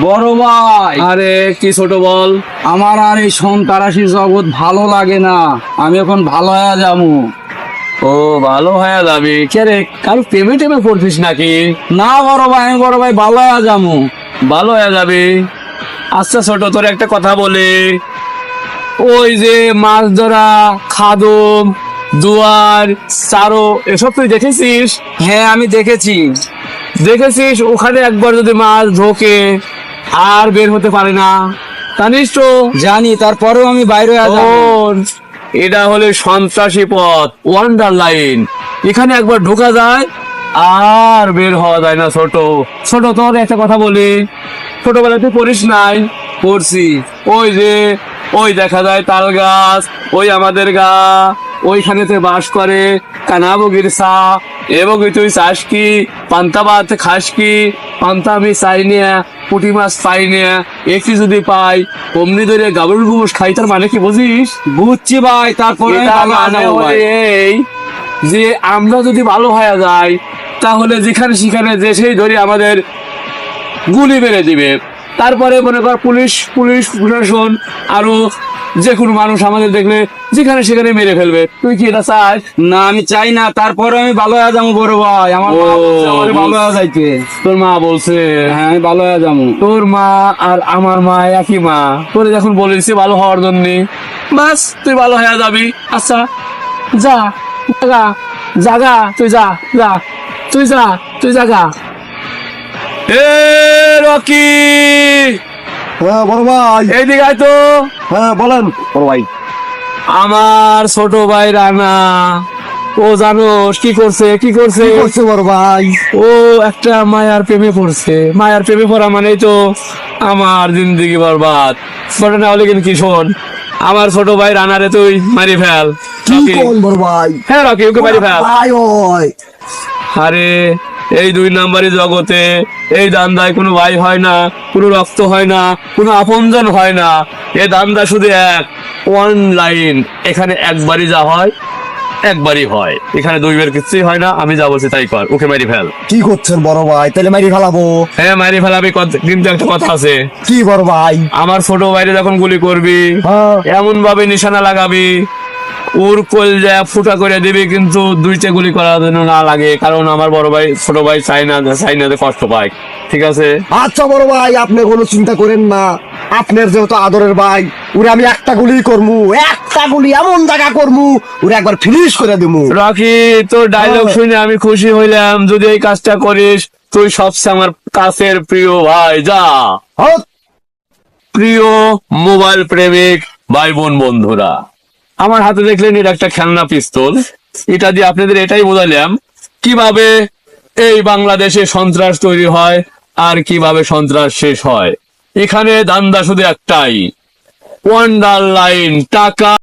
বড় ভাই, আরে কি ছোট বল। আমার আর এই সন্ত্রাসী জগৎ ভালো লাগে না। আমি এখন ভালো হয়ে যাবো। ও ভালো হয়ে যাবি কে রে? কারো প্রেমে টেমে পড়ছিস নাকি? না বড় ভাই, আমি বড় ভাই ভালো হয়ে যাবো। ভালো হয়ে যাবি। আচ্ছা ছোট, তোর একটা কথা বলি। ওই যে মাছ ধরা, খাদম, দুয়ার, চারো, এসব তুই দেখেছিস? হ্যাঁ আমি দেখেছি। দেখেছিস ওখানে একবার যদি মাছ ঢোকে আর বের হতে পারে না, জানিস তো? জানি, তারপরেও আমি বাইরে হয়ে যাবো। শোন, এটা হলে সন্ত্রাসী পথ, ওয়ান্ডার লাইন। এখানে একবার ঢোকা যায় আর বের হওয়া যায় না। ছোট ছোট, তোর একটা কথা বলি। ছোটবেলায় তুই পড়িস নাই? পড়ছি। ওই যে ওই দেখা যায় তাল গাছ, ওই আমাদের গা, ওইখানেতে বাস করে কানাবগির চা। এবং তুই চাস কি? পান্তা ভাত খাস কি? পান্তা আমি চাই না, পুঁটি মাছ পাই না, একটি যদি পাই অমনি ধরে গাবুর গুবুস খাই। তার মানে কি বুঝিস? বুঝছি ভাই, তারপরে আমি এটার ভালো হয়ে মানে যাবো হলো ভাই। এই যে আমরা যদি ভালো হয়ে যাই, তাহলে যেখানে সেখানে যে সেই ধরে আমাদের গুলি মেরে দিবে। তারপরে মনে কর পুলিশ পুলিশ প্রশাসন আরো যে কোনো মানুষ আমাদের দেখলে যেখানে সেখানে মেরে ফেলবে। তুই কি এটা চাস? না আমি চাই না, তারপরে আমি ভালো হয়ে যাবো বড় ভাই। আমার মা বলছে আমারে ভালো হয়ে যাইতে। তোর মা বলছে? হ্যাঁ আমি ভালো হয়ে যাবো। তোর মা আর আমার মা একই মা। তোরে যখন বলেছি ভালো হওয়ার জন্য, বাস তুই ভালো হয়ে যাবি। আচ্ছা যা, জাগা জাগা, তুই যা যা, তুই যা, তুই জাগা। এ রকি, হ্যাঁ বড় ভাই। এইদিকে আয় তো। হ্যাঁ বলেন বড় ভাই। আমার ছোট ভাই রানা, ও জানোস কি করছে? কি করছে? কি করছে বড় ভাই? ও একটা মায়ার প্রেমে পড়ছে। মায়ার প্রেমে পড়া মানেই তো আমার জিন্দিগি বরবাদ। ঘটনা হলে কিন্তু কি, শোন, আমার ছোট ভাই রানারে তুই মারি ফেল। কি রকি। কোন বড় ভাই? হ্যাঁ রকি, ওকে মারি ফেল। ভাই ওই আরে এই 2 নম্বরই জগতে এই দান্দায় কোনো ভাই হয় না, কোনো রক্ত হয় না, কোনো আপনজন হয় না। এ দান্দা শুধু এক, ওয়ান লাইন। এখানে একবারই যা হয় একবারই হয়, এখানে 2 বার কিছুই হয় না। আমি যা বলছি তাই কর, ওকে মারি ফেল। কি করছেন বড় ভাই? তাহলে মারি ফেলাবো? হ্যাঁ মারি ফেলাবি, কিন্তু একটা কথা আছে। কি বড় ভাই? আমার ছোট ভাইরে যখন গুলি করবি, হ্যাঁ এমন ভাবে নিশানা লাগাবি ওর কলজা ফুটা করে দিবি, কিন্তু 2টে গুলি করার জন্য না লাগে। কারণ আমার বড় ভাই ছোট ভাই চাই না যে কষ্ট পায়। ঠিক আছে? আচ্ছা বড় ভাই, আপনি কোনো চিন্তা করেন না। আপনার যেহেতু আদরের ভাই, ওরে আমি একটা গুলি করমু, একটা গুলি এমন জায়গা করমু ওরে একবার ফিনিশ করে দিমু। রকি, তোর ডায়লগ হ্যাঁ। শুনে আমি খুশি হইলাম। যদি এই কাজটা করিস, তুই সবচেয়ে আমার কাছের প্রিয় ভাই। যা। হ্যাঁ, প্রিয় মোবাইল প্রেমিক ভাই বোন বন্ধুরা, আমার হাতে দেখলেন এটা একটা খেলনা পিস্তল। এটা দিয়ে আপনাদের এটাই বোঝালাম কিভাবে এই বাংলাদেশে সন্ত্রাস তৈরি হয় আর কিভাবে সন্ত্রাস শেষ হয়। এখানে দান্দা শুধু একটাই, ওয়ান্ডার লাইন, টাকা।